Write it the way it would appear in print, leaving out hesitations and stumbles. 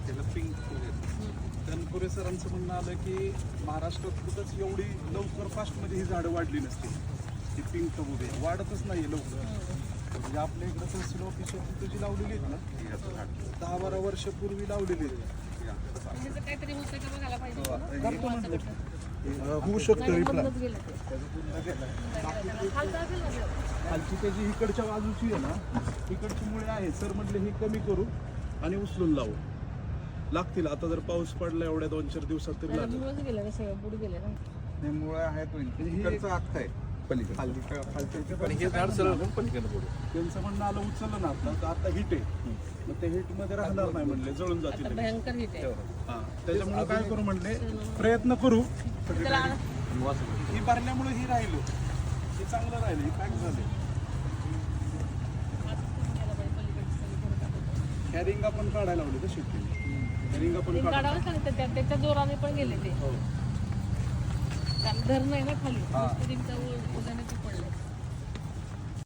त्याला पिंक तनपुरे सरांचं म्हणणं आलं की महाराष्ट्रात कुठंच एवढी लवकर फास्टमध्ये ही झाडं वाढली नसतील. ती पिंक टबुबे वाढतच नाही लवकर. म्हणजे आपल्या इकडं तहसील ऑफिस तुझी लावलेली आहेत ना, 10-12 वर्षापूर्वी लावलेली आहेत. होऊ शकतं रिप्लाय. खालची त्याची इकडच्या बाजूची आहे ना, इकडची मुळे आहे सर म्हटले ही कमी करू आणि उचलून लावू. लागतील आता जर पाऊस पडला एवढ्या 2-4 दिवसात तरी लागेल. मुळे आहेत इकडचं अख्खं आहे हे झाड सरळ पलीकडे पडू. त्यांचं म्हणणं आलं उचललं ना आता, आता हिट आहे, मग ते हिट मध्ये राहणार नाही म्हणले, जळून जातील. हा त्याच्यामुळे काय करू म्हणले, प्रयत्न करू. ही भरल्यामुळे ही राहिलं, हे चांगलं राहिलं, हे पॅक झाले. ह्या रिंगा पण काढायला लावली का शेती, रिंगा पण काढावं सांगतात त्याच्या जोराने पण गेले ते. कारण धरण आहे ना खाली, रिंगचा उजाने ते पडले.